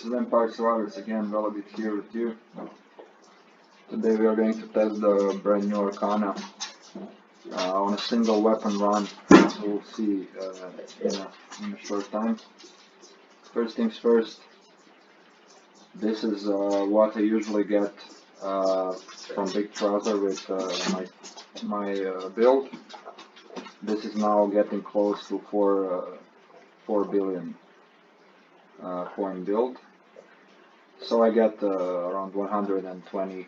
this is Vampire Survivors again, Velvet here with you. Today we are going to test the brand new Arcana on a single weapon run. We'll see in a short time. First things first, this is what I usually get from Big Trouser with my build. This is now getting close to 4 billion coin build. So I get around 120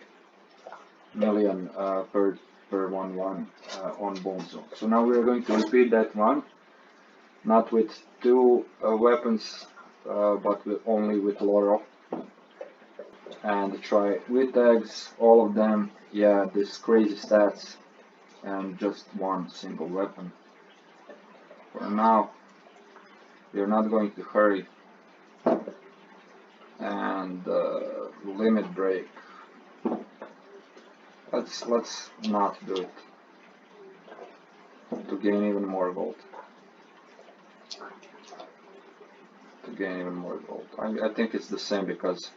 million per 1-1 on Bone Zone. So now we are going to repeat that run, not with two weapons, but only with Laurel, and try with tags, all of them. Yeah, this crazy stats, and just one single weapon. For now, we are not going to hurry. And limit break. Let's not do it to gain even more gold. I think it's the same because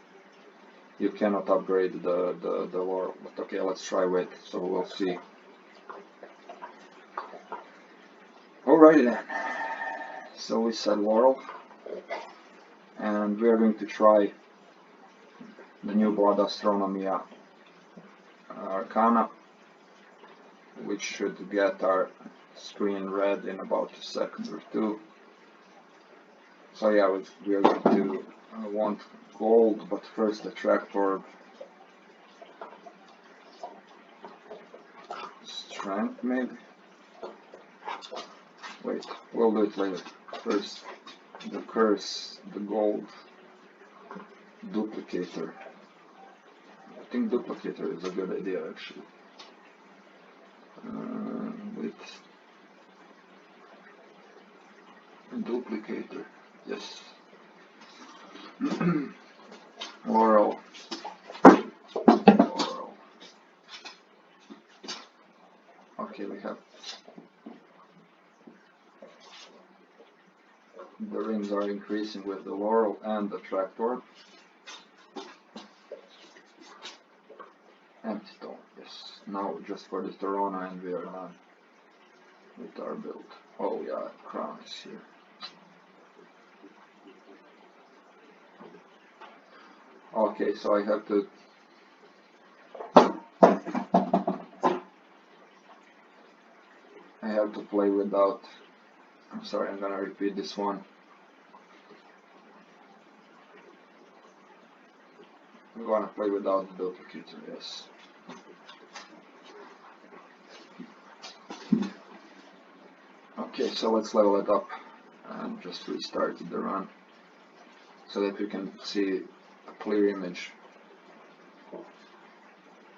you cannot upgrade the Laurel. But okay, let's try with. So we'll see. Alrighty then. So we said Laurel, and we are going to try the new Blood Astronomy Arcana, which should get our screen red in about a second or two. So yeah, we are going to want gold, but first the tractor strength maybe. Wait, we'll do it later. First the curse, the gold duplicator. I think duplicator is a good idea actually. With duplicator, yes. Laurel. Okay, we have the rings are increasing with the Laurel and the tractor. Empty stone, yes. Now just for the Torona and we are done with our build. Oh yeah, crown is here. Okay, so I have to play without. I'm sorry, I'm gonna repeat this one. I'm gonna play without the duplicator, yes. Okay, so let's level it up and just restart the run so that we can see a clear image.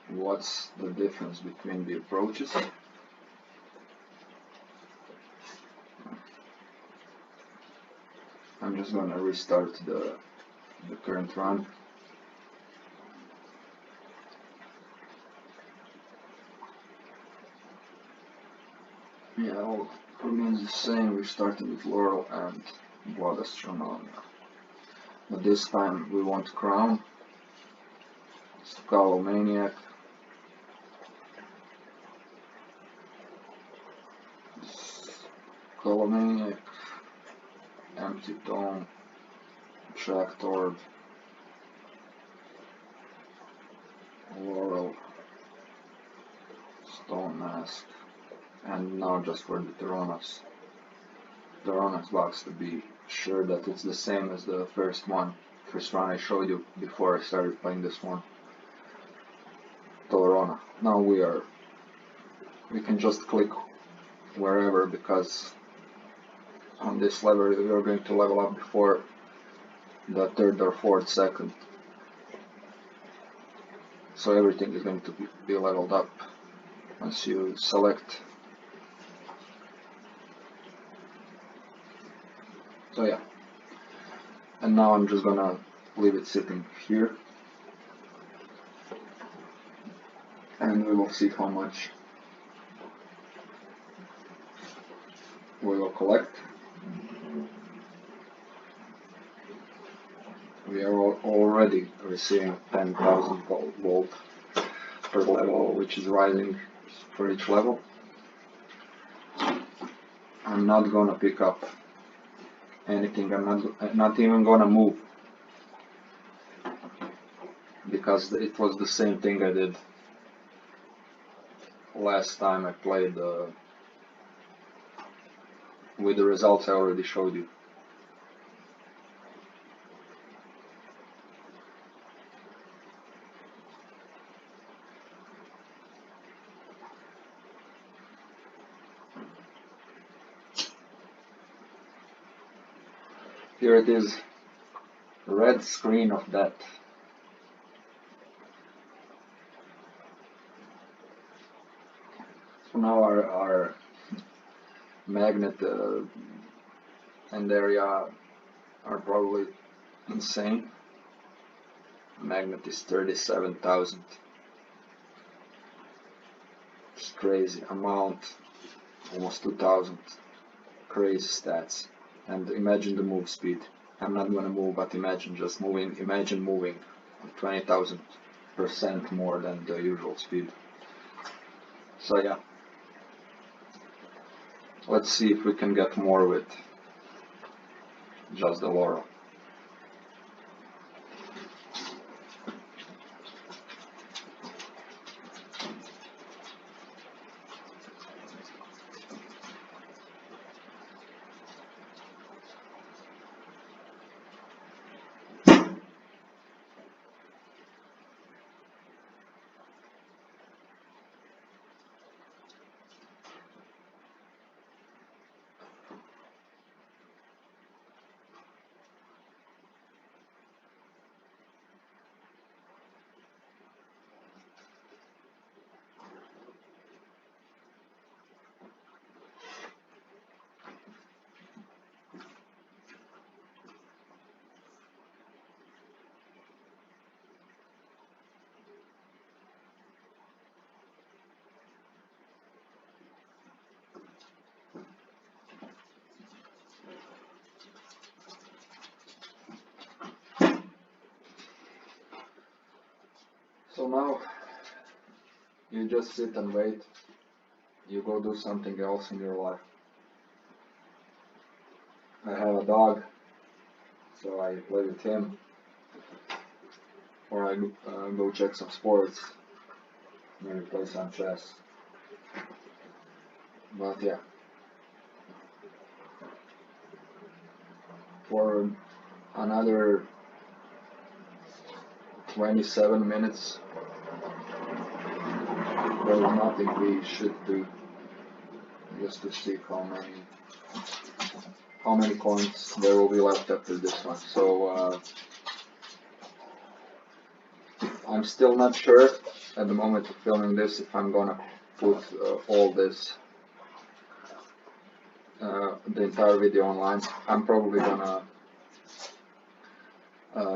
What's the difference between the approaches? I'm just gonna restart the current run. Yeah, all remains the same. We started with Laurel and Blood Astronomy. But this time we want Crown, Skullomaniac, Empty Tome, Tractor, Laurel, Stone Mask, and now just for the Toronas box to be sure that it's the same as the first run I showed you before I started playing this one. Torona. Now we can just click wherever because on this level we are going to level up before the third or fourth second. So everything is going to be leveled up once you select. So yeah, and now I'm just gonna leave it sitting here and we will see how much we will collect. we are already receiving 10,000 volt per level, which is rising for each level. I'm not gonna pick up anything, I'm not even gonna move, because it was the same thing I did last time I played with the results I already showed you. Here it is, red screen of death. So now our magnet and area are probably insane. Magnet is 37,000. It's crazy amount, almost 2,000. Crazy stats. And imagine the move speed. I'm not gonna move, but imagine just moving. Imagine moving 20,000% more than the usual speed. So yeah, let's see if we can get more with just the Laurel. So now you just sit and wait. You go do something else in your life. I have a dog, so I play with him, or I go check some sports, maybe play some chess. But yeah, for another 27 minutes, there's nothing we should do, just to see how many coins there will be left after this one. So I'm still not sure at the moment of filming this if I'm gonna put all this, the entire video online. I'm probably gonna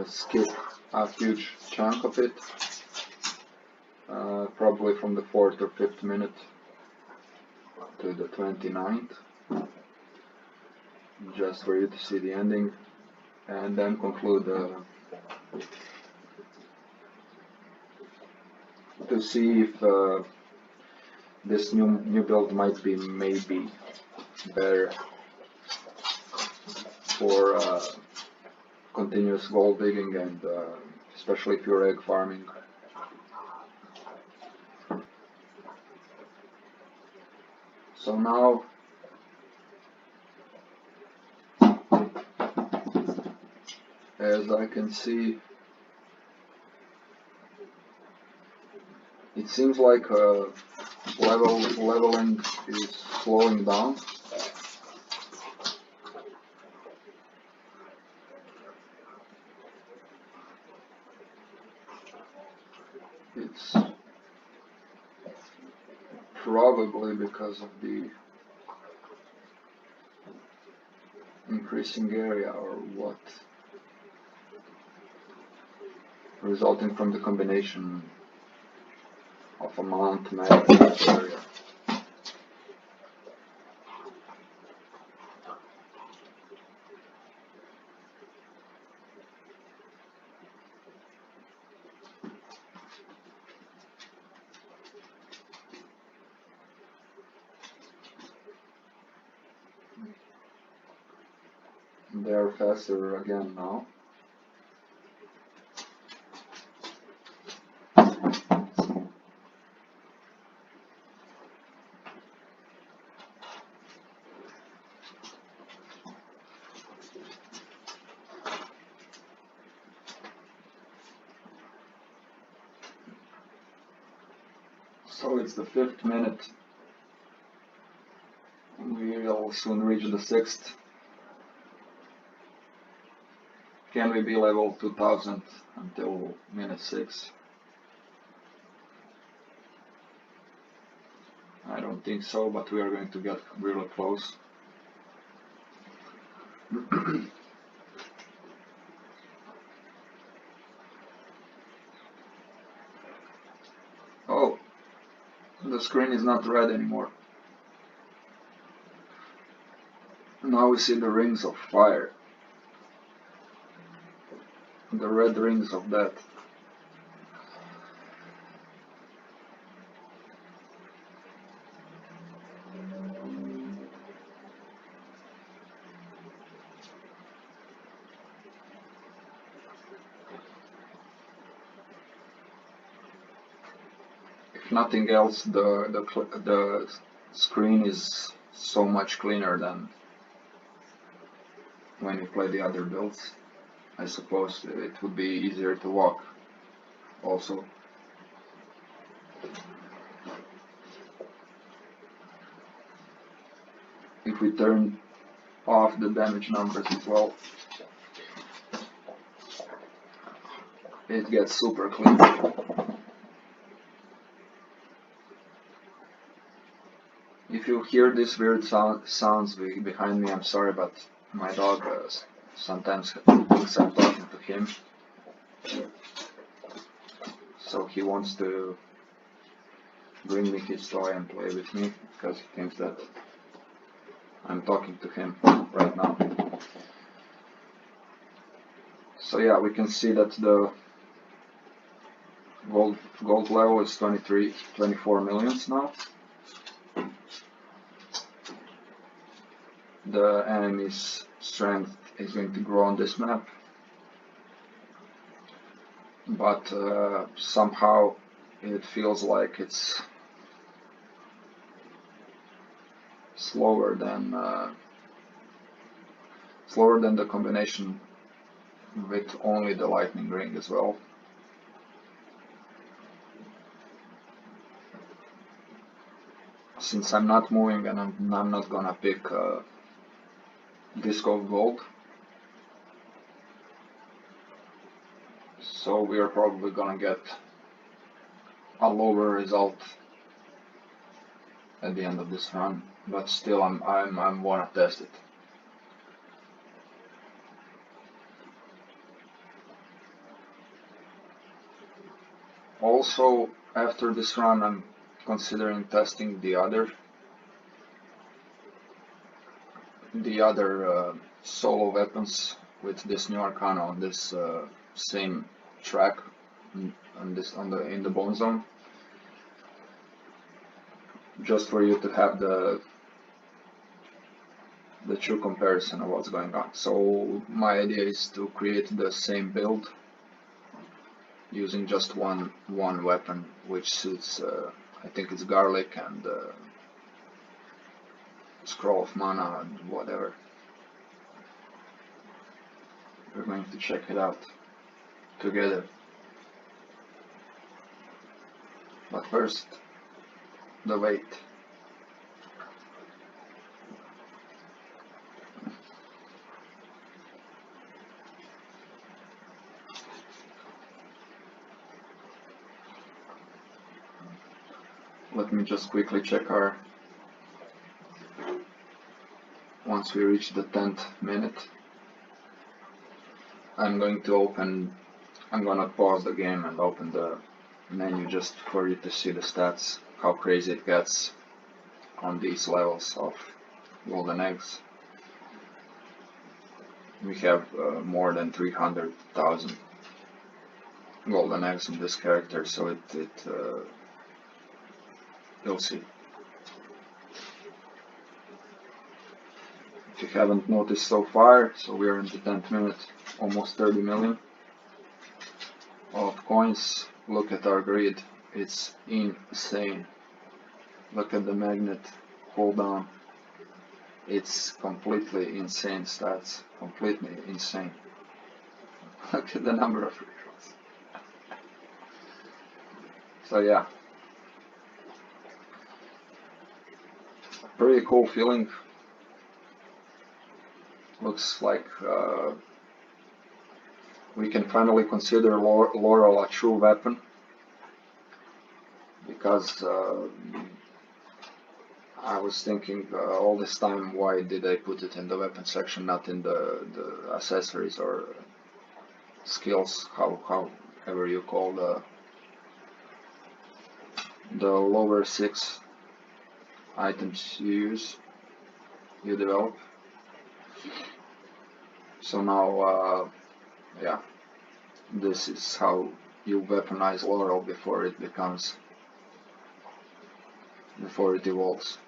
skip a huge chunk of it, probably from the 4th or 5th minute to the 29th, just for you to see the ending, and then conclude to see if this new build might be maybe better for continuous gold digging, and especially if you're egg farming. So now as I can see, it seems like leveling is slowing down. It's probably because of the increasing area, or what, resulting from the combination of amount, magnet, area. They're faster again now. So it's the 5th minute. We'll soon reach the 6th. Can we be level 2000 until minute 6? I don't think so, but we are going to get really close. Oh, the screen is not red anymore. Now we see the rings of fire. The red rings of death. If nothing else, the screen is so much cleaner than when you play the other builds. I suppose it would be easier to walk also. If we turn off the damage numbers as well, it gets super clean. If you hear these weird sounds behind me, I'm sorry, but my dog sometimes thinks I'm talking to him. So he wants to bring me his toy and play with me because he thinks that I'm talking to him right now. So yeah, we can see that the gold level is 24 millions now. The enemy's strength is going to grow on this map, but somehow it feels like it's slower than the combination with only the lightning ring as well. Since I'm not moving and I'm not gonna pick disc of gold, so we are probably gonna get a lower result at the end of this run, but still I'm wanna test it. Also, after this run, I'm considering testing the other solo weapons with this new Arcana on this same track in the bone zone, just for you to have the true comparison of what's going on. So my idea is to create the same build using just one weapon, which suits I think it's garlic and scroll of mana and whatever. We're going to check it out together. But first, the weight. Let me just quickly check our, once we reach the 10th minute, I'm gonna pause the game and open the menu just for you to see the stats, how crazy it gets on these levels of golden eggs. We have more than 300,000 golden eggs in this character, so you'll see. If you haven't noticed so far, so we are in the 10th minute, almost 30 million of coins. Look at our grid, it's insane. Look at the magnet, hold on. It's completely insane stats, completely insane. Look at the number of rerolls. So yeah, pretty cool feeling. Looks like we can finally consider Laurel a true weapon, because I was thinking all this time, why did I put it in the weapon section, not in the accessories or skills, however you call the lower 6 items you develop. So now, yeah, this is how you weaponize Laurel before it evolves.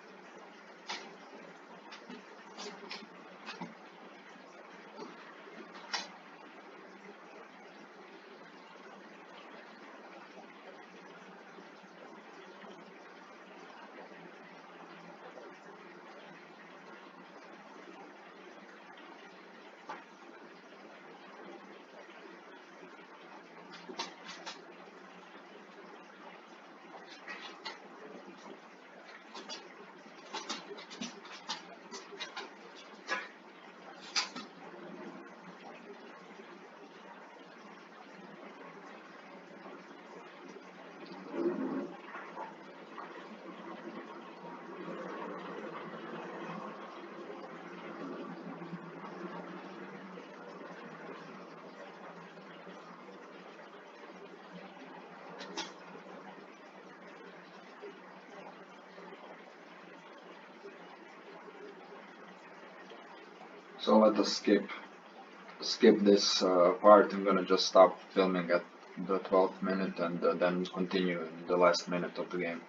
So let us skip this part. I'm gonna just stop filming at the 12th minute and then continue in the last minute of the game.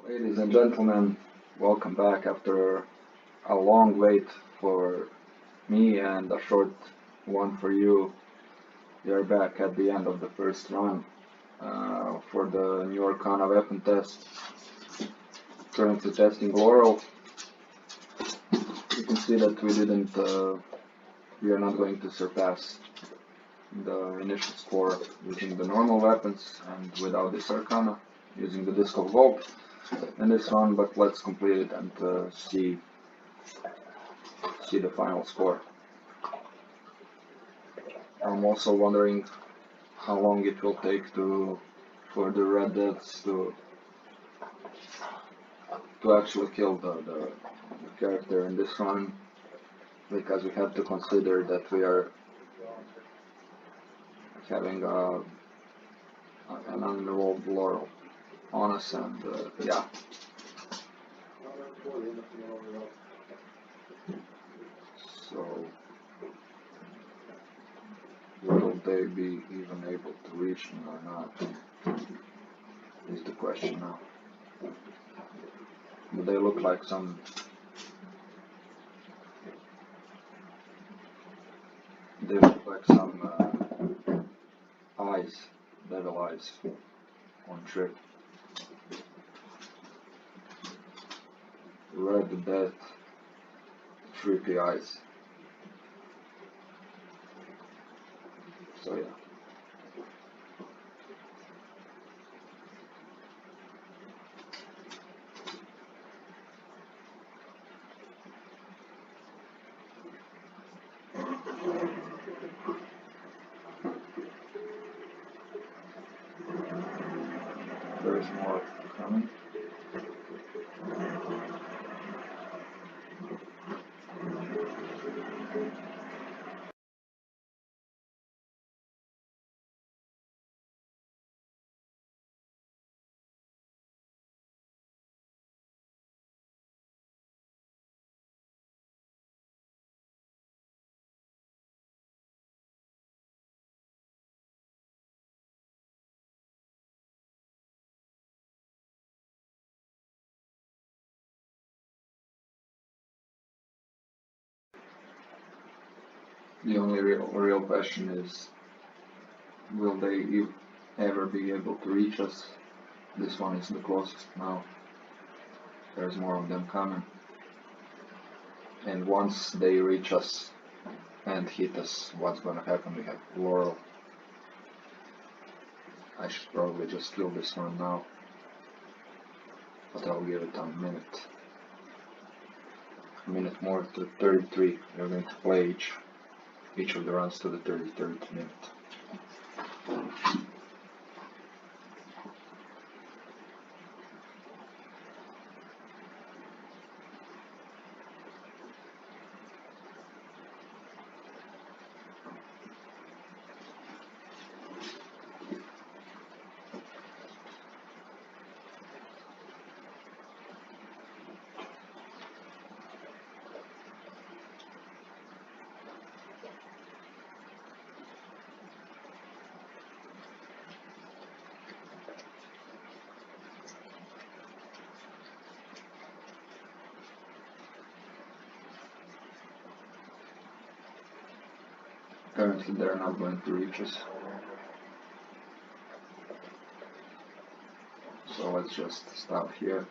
Ladies and gentlemen, welcome back after a long wait for me and a short one for you. We are back at the end of the first run for the new Arcana weapon test. Currently testing Laurel. You can see that we are not going to surpass the initial score using the normal weapons and without this Arcana, using the Disc of Hope in this run, but let's complete it and see the final score. I'm also wondering how long it will take for the Red Deaths to actually kill the character in this run, because we have to consider that we are having an unenrolled Laurel on us, and yeah. So will they be even able to reach me or not, is the question now. Do they look like some eyes, devil eyes on trip. Red Death, trippy eyes. So yeah. There's more coming. The only real question is, will they ever be able to reach us? This one is the closest now. There's more of them coming. And once they reach us and hit us, what's gonna happen? We have Laurel. I should probably just kill this one now, but I'll give it a minute. A minute more to 33. We're going to play each of the runs to the 33rd minute. Apparently they're not going to reach us. So let's just stop here.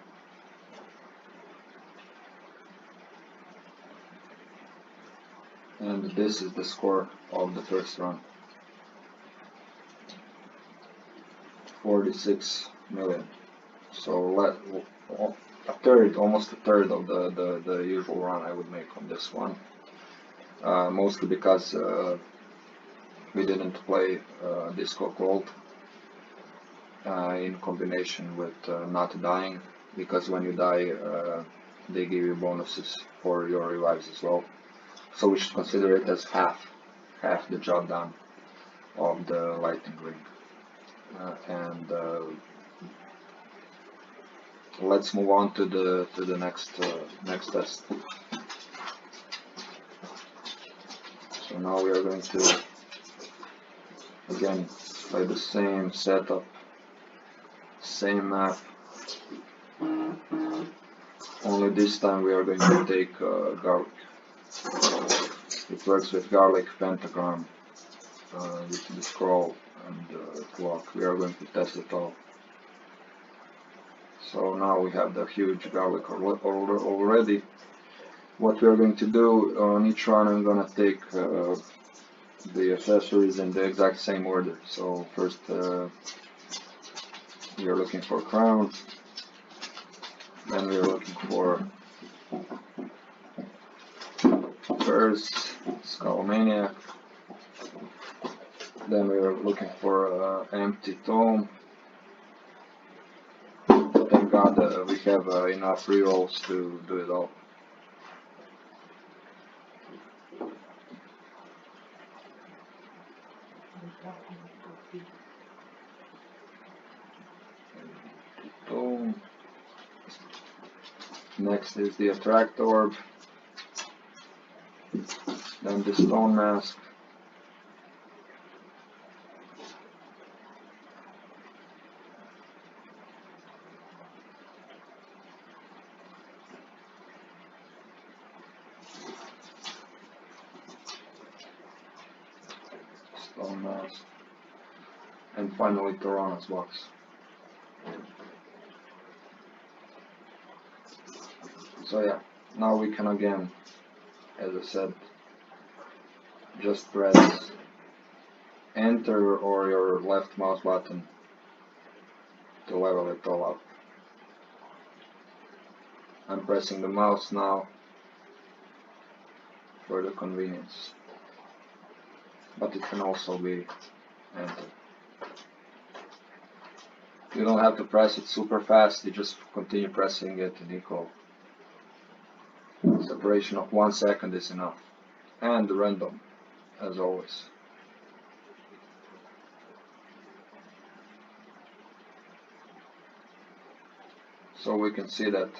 And this is the score of the first run. 46 million. So almost a third of the usual run I would make on this one. Mostly because we didn't play Disco Cold in combination with not dying, because when you die they give you bonuses for your revives as well. So we should consider it as half the job done of the lightning ring. Let's move on to the next test. So now we are going to again play the same setup, same map. Only this time we are going to take garlic. It works with garlic, pentagram, with the scroll and clock. We are going to test it all. So now we have the huge garlic already. What we are going to do on each run, I'm gonna take the accessories in the exact same order. So first we are looking for crown, then we are looking for curse, skull maniac, then we are looking for empty tome. Thank God we have enough rerolls to do it all. Next is the attract orb, then the stone mask, and finally Torana's box. So yeah, now we can again, as I said, just press enter or your left mouse button to level it all up. I'm pressing the mouse now for the convenience, but it can also be enter. You don't have to press it super fast, you just continue pressing it in equal separation of 1 second is enough. And random, as always. So we can see that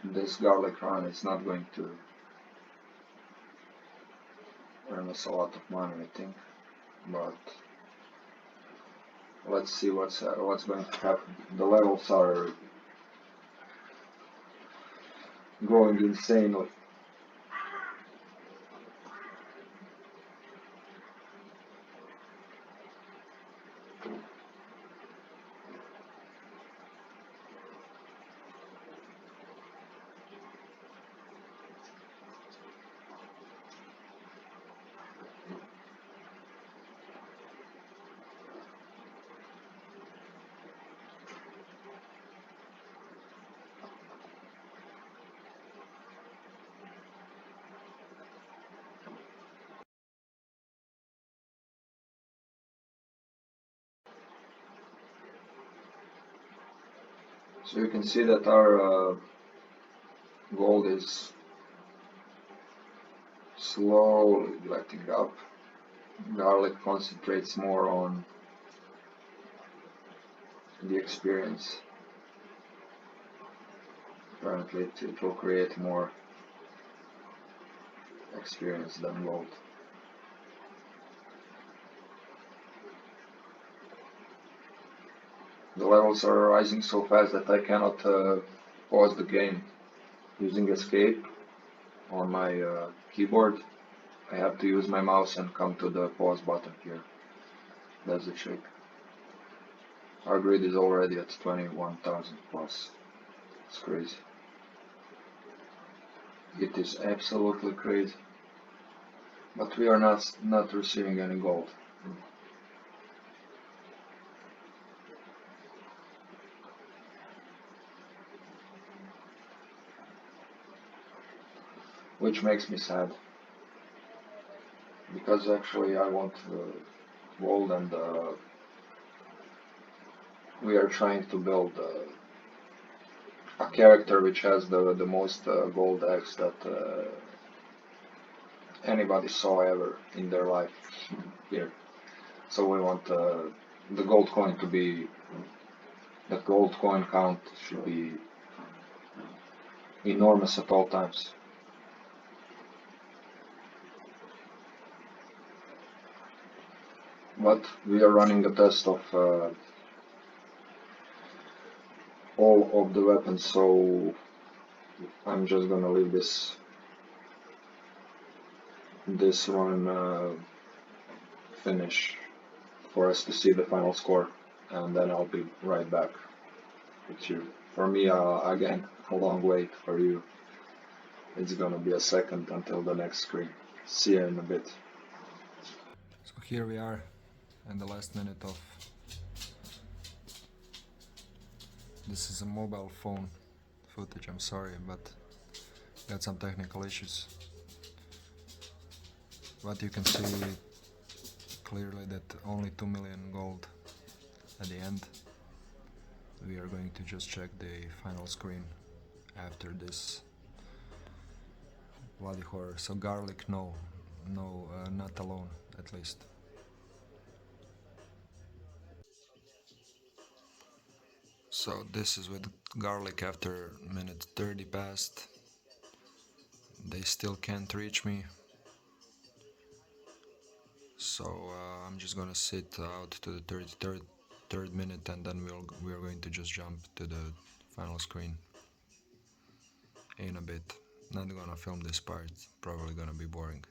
this garlic run is not going to earn us a lot of money, I think, but Let's see what's going to happen. The levels are growing insanely. So you can see that our gold is slowly letting up. Garlic concentrates more on the experience. Apparently it will create more experience than gold. The levels are rising so fast that I cannot pause the game using escape on my keyboard. I have to use my mouse and come to the pause button here. That's the trick. Our grid is already at 21,000 plus. It's crazy. It is absolutely crazy. But we are not receiving any gold. Which makes me sad. Because actually I want gold, and we are trying to build a character which has the most gold eggs that anybody saw ever in their life here. So we want the gold coin to be, the gold coin count should be enormous at all times. But we are running a test of all of the weapons, so I'm just gonna leave this run finish for us to see the final score, and then I'll be right back with you. For me, again, a long wait. For you, it's gonna be a second until the next screen. See you in a bit. So here we are in the last minute of, this is a mobile phone footage, I'm sorry, but got some technical issues. But you can see clearly that only 2 million gold at the end. We are going to just check the final screen after this bloody horror. So garlic, no, not alone, at least. So this is with garlic after minute 30 past. They still can't reach me. So I'm just gonna sit out to the 33rd minute, and then we're going to just jump to the final screen in a bit. Not gonna film this part, probably gonna be boring.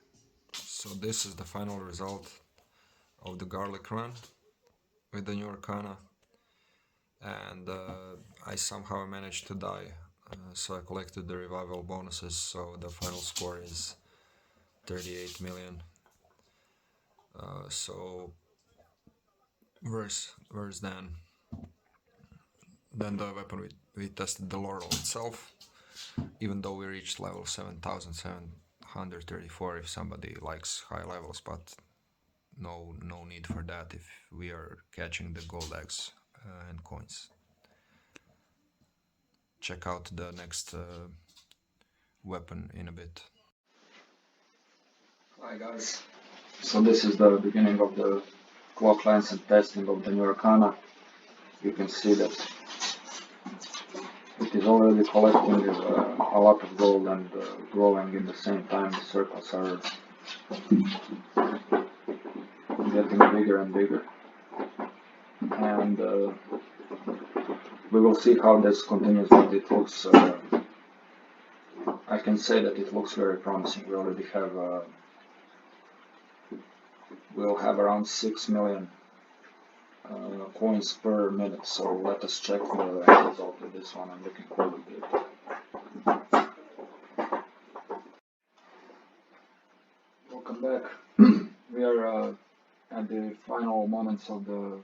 So this is the final result of the garlic run with the new Arcana, and I somehow managed to die, so I collected the revival bonuses, so the final score is 38 million. So worse than the weapon we tested, the laurel itself, even though we reached level 7734 if somebody likes high levels, but no need for that if we are catching the gold eggs and coins. Check out the next weapon in a bit. Hi guys, so this is the beginning of the clock lens and testing of the new Arcana. You can see that it is already collecting a lot of gold and growing in the same time. The circles are getting bigger and bigger. and we will see how this continues, but it looks, I can say that it looks very promising. We already have, we'll have around 6 million coins per minute, so let us check the end result of this one. I'm looking forward to it. Welcome back. We are at the final moments of the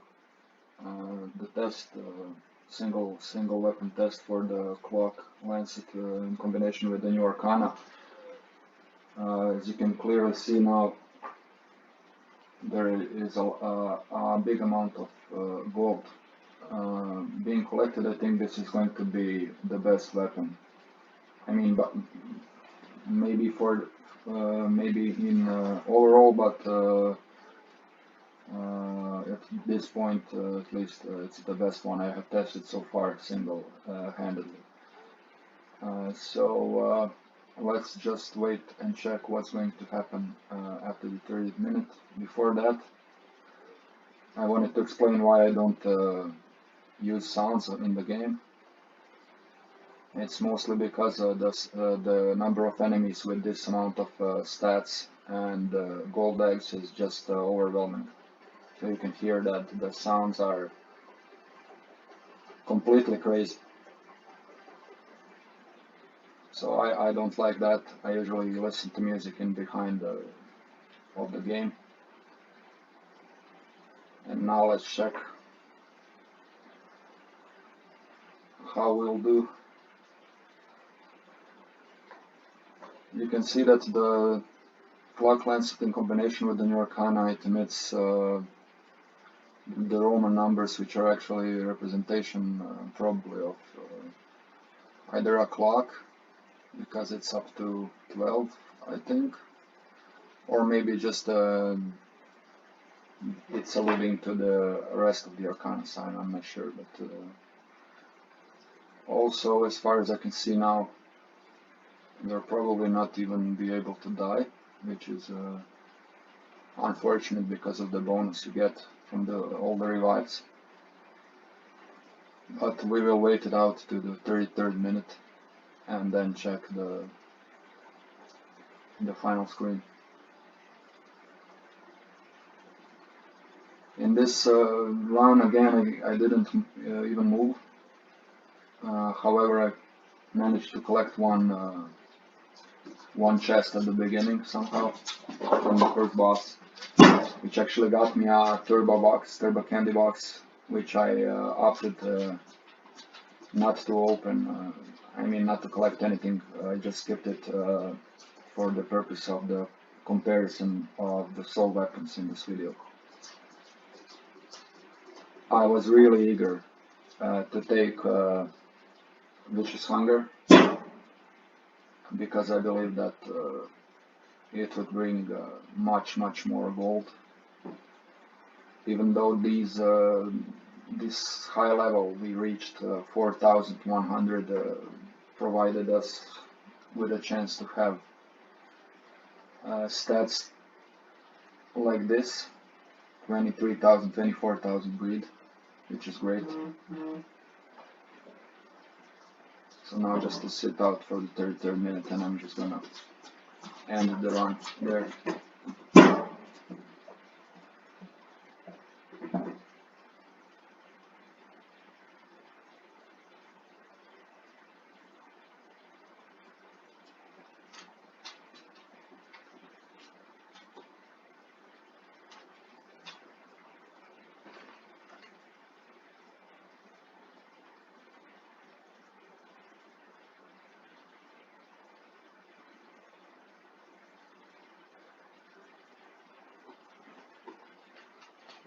test, single weapon test for the clock lancet in combination with the new Arcana. As you can clearly see now, there is a big amount of gold being collected. I think this is going to be the best weapon. I mean, but maybe for maybe in overall, but at this point, at least, it's the best one I have tested so far, single-handedly. So let's just wait and check what's going to happen after the 30th minute. Before that, I wanted to explain why I don't use sounds in the game. It's mostly because the number of enemies with this amount of stats and gold eggs is just overwhelming. So you can hear that the sounds are completely crazy. So I don't like that. I usually listen to music in behind of the game. And now let's check how we'll do. You can see that the clock lancet in combination with the new Arcana, it emits the Roman numbers, which are actually a representation probably of either a clock, because it's up to 12, I think, or maybe just it's alluding to the rest of the Arcana sign. I'm not sure, but also, as far as I can see now, they'll probably not even be able to die, which is unfortunate because of the bonus you get from all the revives. But we will wait it out to the 33rd minute and then check the final screen. In this run again, I didn't even move. However, I managed to collect one chest at the beginning somehow from the first boss, which actually got me a turbo candy box, which I opted not to open. I mean, not to collect anything. I just skipped it for the purpose of the comparison of the soul weapons in this video. I was really eager to take Vicious Hunger, because I believe that it would bring much more gold. Even though this high level we reached 4,100 provided us with a chance to have stats like this, 23,000, 24,000 greed, which is great. So now just to sit out for the 33rd minute, and I'm just gonna end the run there.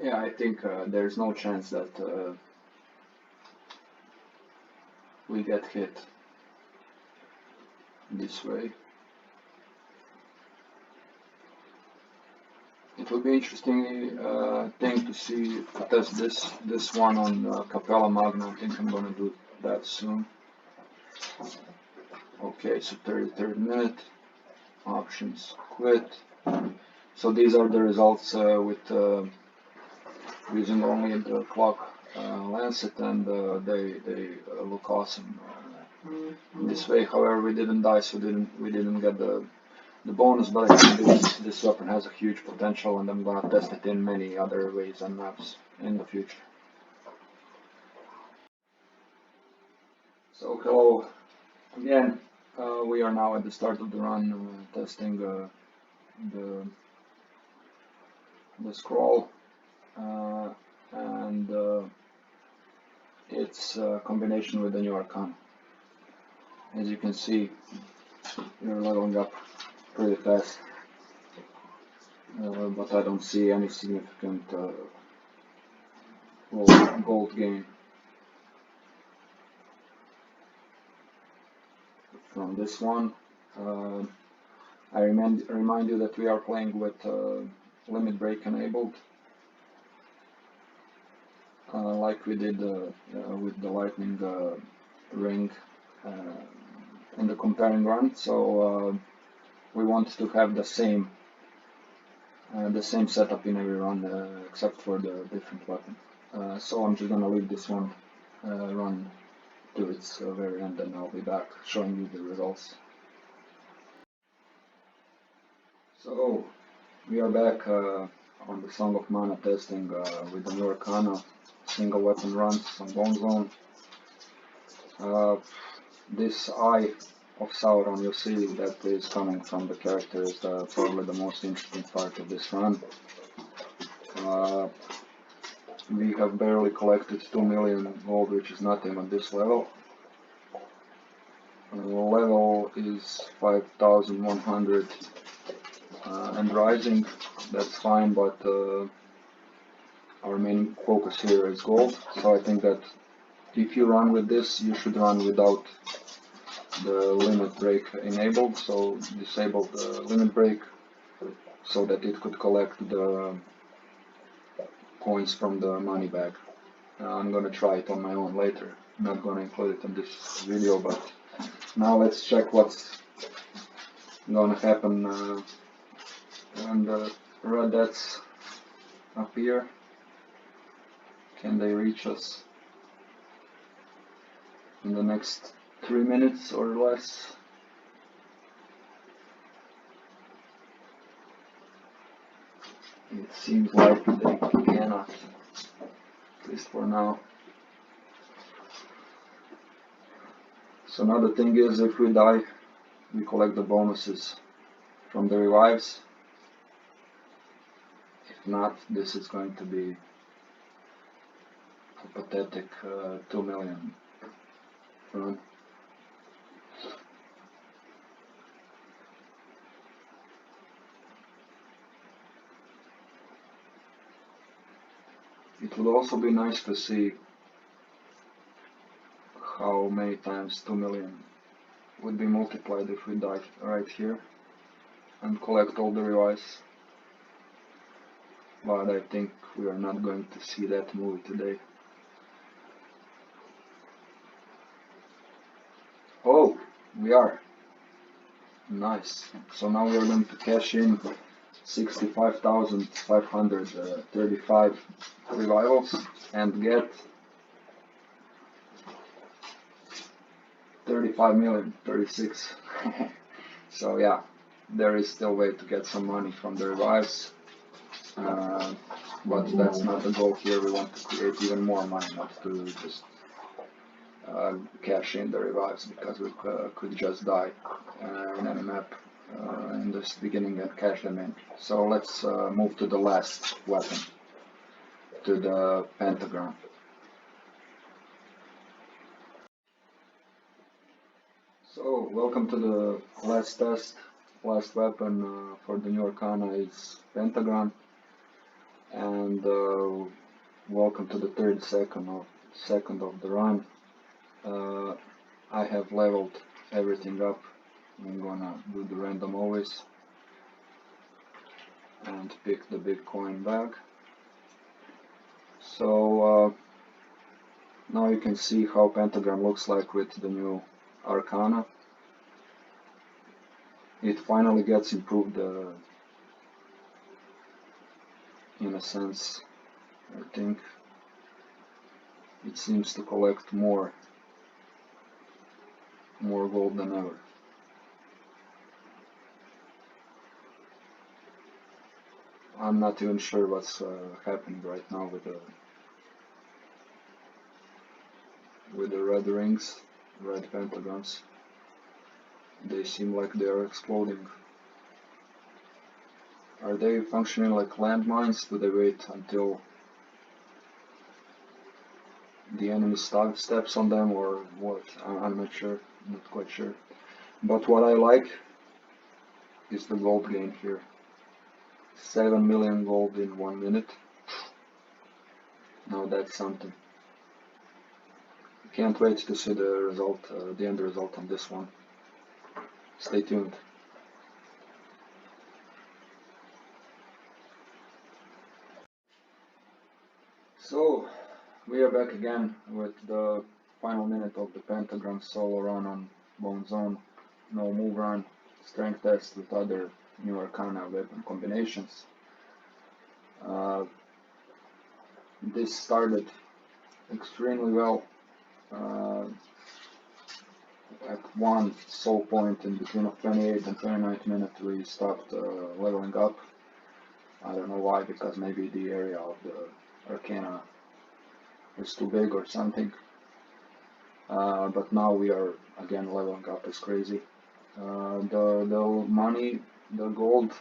Yeah, I think there's no chance that we get hit this way. It will be interesting thing to see, to test this one on Capella Magna. I think I'm gonna do that soon. Okay, so 33rd minute, options, quit. So these are the results with using only the clock lance it, and they look awesome this way. However, we didn't die, so we didn't get the bonus. But I think this weapon has a huge potential, and I'm gonna test it in many other ways and maps in the future. So hello again. We are now at the start of the run, testing the scroll, and its combination with the new Arcana. As you can see, we're leveling up pretty fast, but I don't see any significant gold gain from this one. I remind you that we are playing with limit break enabled, like we did with the lightning ring in the comparing run. So we want to have the same setup in every run, except for the different weapon. So I'm just gonna leave this one run to its very end, and I'll be back showing you the results. So we are back on the Song of Mana testing with the new Arcana, single weapon runs, some bone zone. This eye of Sauron you see that is coming from the character is probably the most interesting part of this run. We have barely collected 2 million gold, which is nothing on this level. Level is 5,100 and rising. That's fine, but our main focus here is gold. So I think that if you run with this, you should run without the limit break enabled. So disable the limit break so that it could collect the coins from the money bag. I'm gonna try it on my own later. I'm not gonna include it in this video, but now let's check what's gonna happen when the red dots appear. Can they reach us in the next 3 minutes or less? It seems like they cannot, at least for now. So another thing is, if we die, we collect the bonuses from the revives. If not, this is going to be a pathetic 2 million run. It would also be nice to see how many times 2 million would be multiplied if we die right here and collect all the revives. But I think we are not going to see that movie today. Oh, we are. Nice. So now we are going to cash in 65,535 revivals and get 35 million, 36. So yeah, there is still way to get some money from the revives. But that's not the goal here. We want to create even more money, not to just cash in the revives, because we could just die in any map in this beginning and cash them in. So let's move to the last weapon, to the pentagram. So welcome to the last test. Last weapon for the new Arcana is pentagram, and welcome to the third second of the run. I have leveled everything up. I'm gonna do the random always and pick the big coin bag. So now you can see how pentagram looks like with the new Arcana. It finally gets improved in a sense, I think. it seems to collect more gold than ever. I'm not even sure what's happening right now with the red rings, red pentagons. They seem like they are exploding. Are they functioning like landmines? Do they wait until the enemy steps on them, or what? I'm not sure, not quite sure. But what I like is the gold gain here. 7 million gold in 1 minute. Now that's something. Can't wait to see the result, the end result on this one. Stay tuned. So, we are back again with the final minute of the pentagram solo run on Bone Zone. No move run, strength test with other new Arcana weapon combinations. This started extremely well. At one soul point in between of 28th and 29th minute we stopped leveling up. I don't know why, because maybe the area of the Arcana is too big or something. But now we are again leveling up as crazy. The money, the gold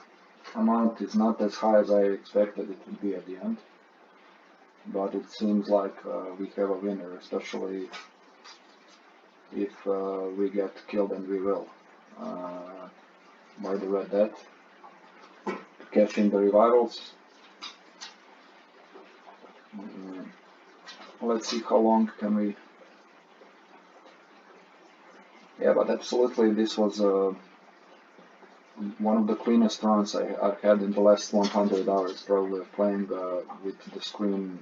amount is not as high as I expected it would be at the end. But it seems like we have a winner, especially if we get killed, and we will, by the Red Death, to cash in the revivals. Let's see how long can we. Yeah, but absolutely this was one of the cleanest runs I've had in the last 100 hours, probably playing with the screen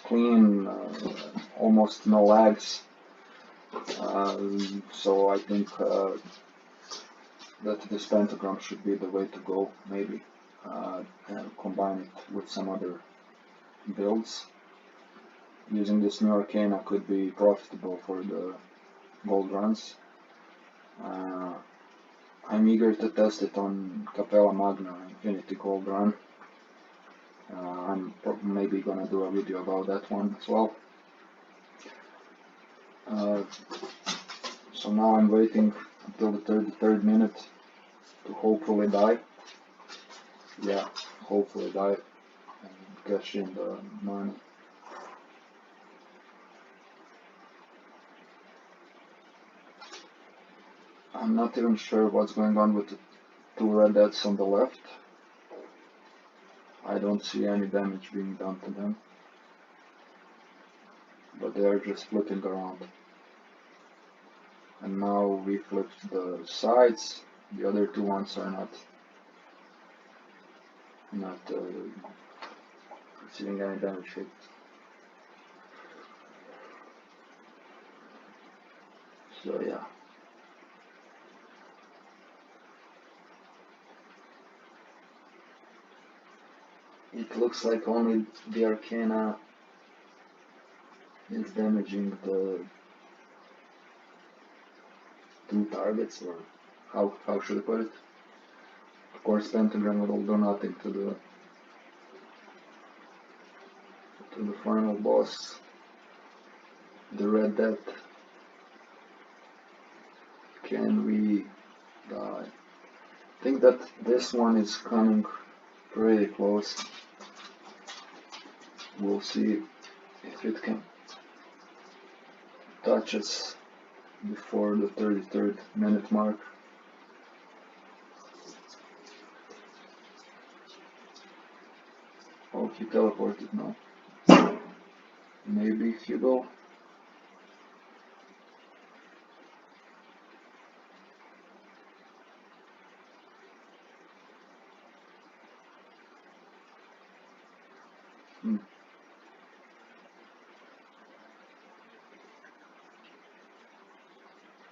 clean, almost no lags. So I think that this pentagram should be the way to go, maybe, and combine it with some other builds. Using this new Arcana could be profitable for the gold runs. I'm eager to test it on Capella Magna Infinity Gold Run. I'm maybe gonna do a video about that one as well. So now I'm waiting until the 33rd minute to hopefully die. Yeah, hopefully die and cash in the money. I'm not even sure what's going on with the two red deaths on the left. I don't see any damage being done to them, but they are just flipping around. And now we flipped the sides. The other two ones are not receiving any damage hit. So yeah. It looks like only the Arcana is damaging the two targets, or how should I put it? Of course, pentagram will do nothing to the final boss, the Red Death. Can we die? I think that this one is coming pretty close. We'll see if it can touch us before the 33rd minute mark. Oh, he teleported now. Maybe Hugo.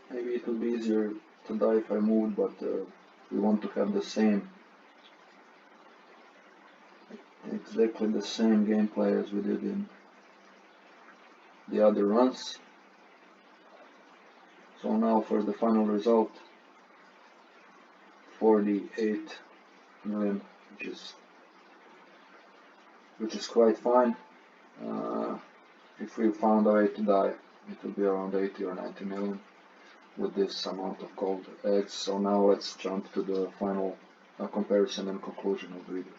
Maybe it will be easier to die if I moved, but we want to have the same, exactly the same gameplay as we did in the other runs. So now for the final result, 48 million, which is quite fine. If we found a way to die, it will be around 80 or 90 million with this amount of gold eggs. So now let's jump to the final comparison and conclusion of the video.